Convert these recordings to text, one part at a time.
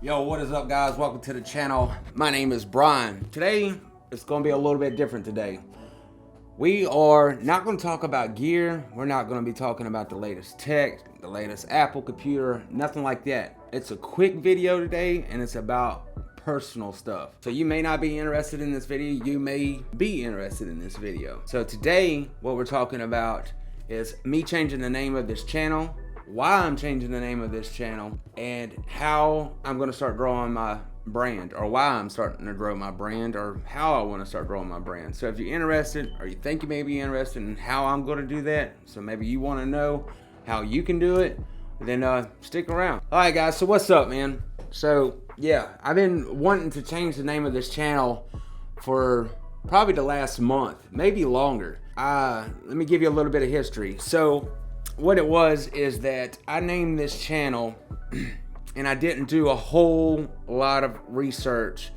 Yo, what is up, guys? Welcome to the channel. My name is Brian. Today, it's going to be a little bit different today. We are not going to talk about gear. We're not going to be talking about the latest tech, the latest Apple computer, nothing like that. It's a quick video today, and it's about personal stuff. So you may not be interested in this video. You may be interested in this video. So today, what we're talking about is me changing the name of this channel, why I'm changing the name of this channel, and how I'm going to start growing my brand, or why I'm starting to grow my brand, or how I want to start growing my brand. So if you're interested, or you think you may be interested in how I'm going to do that, so maybe you want to know how you can do it, then stick around. All right, guys, so what's up, man? So yeah, I've been wanting to change the name of this channel for probably the last month, maybe longer. Let me give you a little bit of history. So what it was is that I named this channel and I didn't do a whole lot of research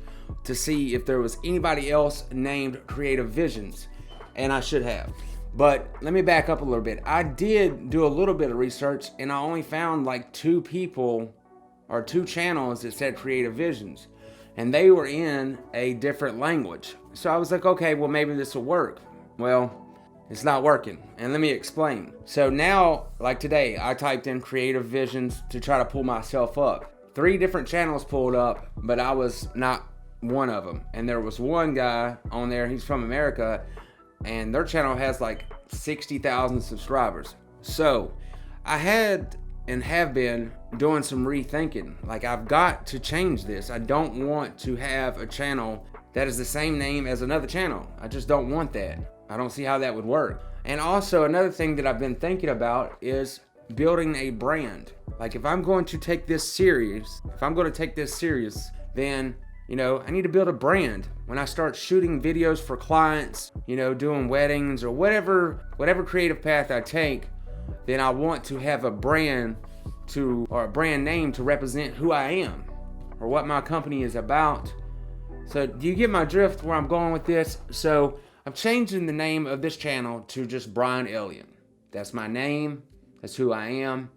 to see if there was anybody else named Creative Visions, and I should have. But let me back up a little bit. I did do a little bit of research, and I only found like 2 people or 2 channels that said Creative Visions, and they were in a different language. So I was like, okay, well, maybe this will work. Well, it's not working, and let me explain. So now, like today, I typed in Creative Visions to try to pull myself up. 3 different channels pulled up, but I was not one of them. And there was one guy on there, he's from America, and their channel has like 60,000 subscribers. So I had and have been doing some rethinking. Like, I've got to change this. I don't want to have a channel that is the same name as another channel. I just don't want that. I don't see how that would work. And also another thing that I've been thinking about is building a brand. Like, if I'm going to take this serious, then, you know, I need to build a brand. When I start shooting videos for clients, you know, doing weddings or whatever creative path I take, then I want to have a brand or a brand name to represent who I am or what my company is about. So do you get my drift where I'm going with this? So I'm changing the name of this channel to just Brian Elliott. That's my name, that's who I am,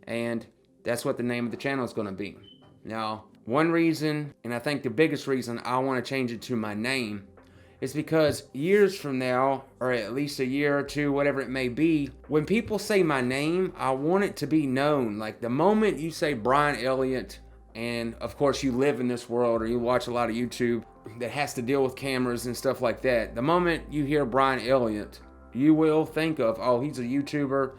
and that's what the name of the channel is going to be. Now, one reason, and I think the biggest reason I want to change it to my name, is because years from now, or at least a year or 2, whatever it may be, when people say my name, I want it to be known. Like, the moment you say Brian Elliott, and of course you live in this world or you watch a lot of YouTube that has to deal with cameras and stuff like that, the moment you hear Brian Elliott, you will think of, oh, he's a YouTuber,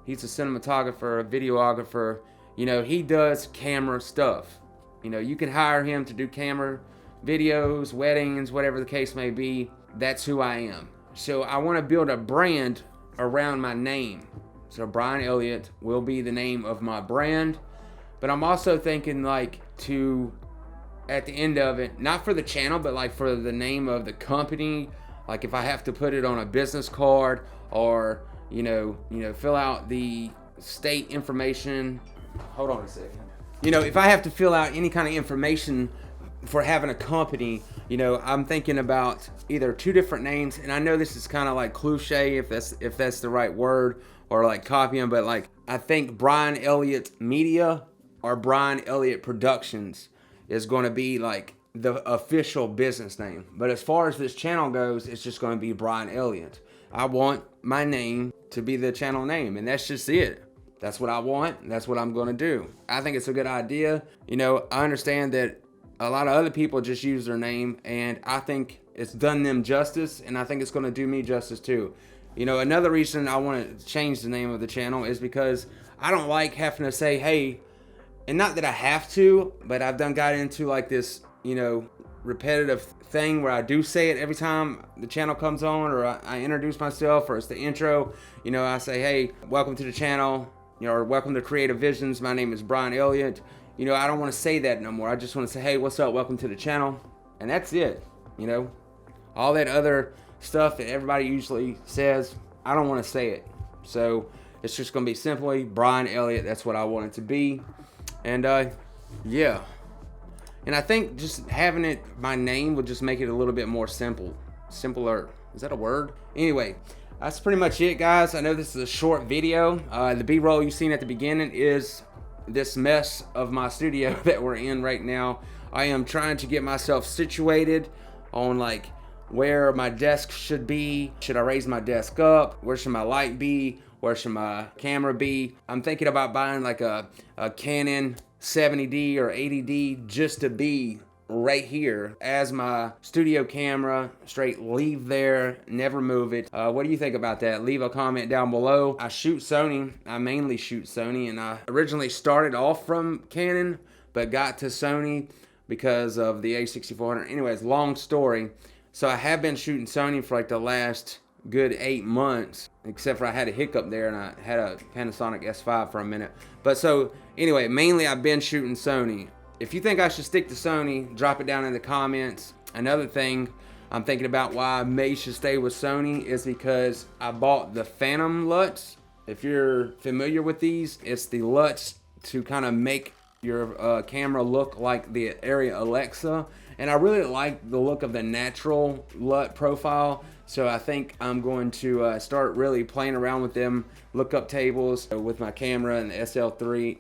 he's a cinematographer, a videographer, you know, he does camera stuff. You know, you can hire him to do camera videos, weddings, whatever the case may be. That's who I am. So I want to build a brand around my name. So Brian Elliott will be the name of my brand. But I'm also thinking, like, to, at the end of it, not for the channel, but like for the name of the company. Like, if I have to put it on a business card, or, you know, fill out the state information. Hold on a second. You know, if I have to fill out any kind of information for having a company, you know, I'm thinking about either 2 different names, and I know this is kind of like cliche, if that's the right word, or like copying, but like, I think Brian Elliott Media or Brian Elliott Productions is going to be like the official business name. But as far as this channel goes, it's just going to be Brian Elliott. I want my name to be the channel name, and that's just it. That's what I want, and that's what I'm going to do. I think it's a good idea. You know, I understand that a lot of other people just use their name, and I think it's done them justice, and I think it's going to do me justice too. You know, another reason I want to change the name of the channel is because I don't like having to say, hey, and not that I have to, but I've got into like this, you know, repetitive thing where I do say it every time the channel comes on, or I introduce myself, or it's the intro. You know, I say, hey, welcome to the channel, you know, or welcome to Creative Visions. My name is Brian Elliott. You know, I don't want to say that no more. I just want to say, hey, what's up? Welcome to the channel. And that's it. You know, all that other stuff that everybody usually says, I don't want to say it. So it's just going to be simply Brian Elliott. That's what I want it to be. And yeah. And I think just having it, my name, would just make it a little bit more simpler. Is that a word? Anyway, that's pretty much it, guys. I know this is a short video. The B-roll you've seen at the beginning is this mess of my studio that we're in right now. I am trying to get myself situated on like where my desk should be. Should I raise my desk up? Where should my light be? Where should my camera be? I'm thinking about buying like a Canon 70D or 80D just to be right here as my studio camera, straight leave there, never move it. What do you think about that? Leave a comment down below. I shoot Sony. I mainly shoot Sony, and I originally started off from Canon but got to Sony because of the A6400. Anyways, long story. So I have been shooting Sony for like the last good 8 months, except for I had a hiccup there and I had a Panasonic S5 for a minute. But so anyway, mainly I've been shooting Sony. If you think I should stick to Sony, drop it down in the comments. Another thing I'm thinking about why I may should stay with Sony is because I bought the Phantom LUTs. If you're familiar with these, it's the LUTs to kind of make your camera look like the Area Alexa. And I really like the look of the natural LUT profile. So I think I'm going to start really playing around with them lookup tables with my camera and the SL3,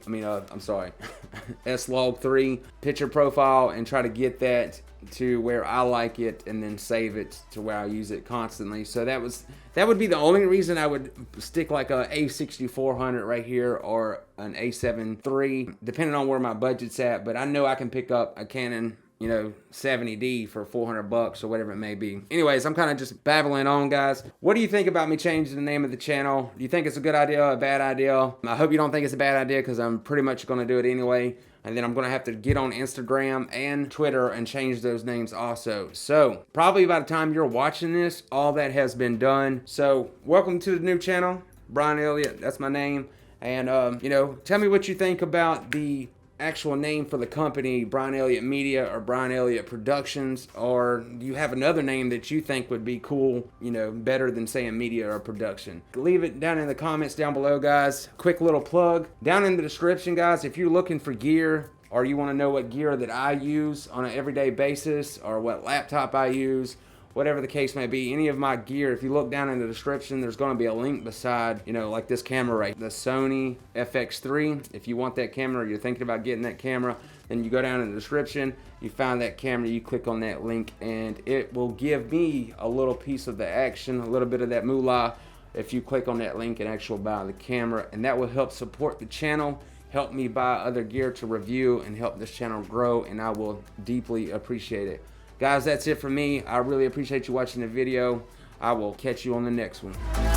S-Log3 picture profile, and try to get that to where I like it and then save it to where I use it constantly. So that would be the only reason I would stick like a A6400 right here or an A7 III, depending on where my budget's at. But I know I can pick up a Canon 70D for $400 or whatever it may be. Anyways, I'm kind of just babbling on, guys. What do you think about me changing the name of the channel? Do you think it's a good idea or a bad idea? I hope you don't think it's a bad idea, because I'm pretty much going to do it anyway. And then I'm going to have to get on Instagram and Twitter and change those names also. So probably by the time you're watching this, all that has been done. So welcome to the new channel, Brian Elliott. That's my name. And tell me what you think about the actual name for the company, Brian Elliott Media or Brian Elliott Productions, or do you have another name that you think would be cool, better than saying media or production? Leave it down in the comments down below, guys. Quick little plug down in the description, guys. If you're looking for gear, or you want to know what gear that I use on an everyday basis, or what laptop I use, whatever the case may be, any of my gear, if you look down in the description, there's going to be a link beside, like this camera right, the Sony FX3. If you want that camera, or you're thinking about getting that camera, then you go down in the description, you find that camera, you click on that link, and it will give me a little piece of the action, a little bit of that moolah, if you click on that link and actually buy the camera. And that will help support the channel, help me buy other gear to review, and help this channel grow, and I will deeply appreciate it. Guys, that's it for me. I really appreciate you watching the video. I will catch you on the next one.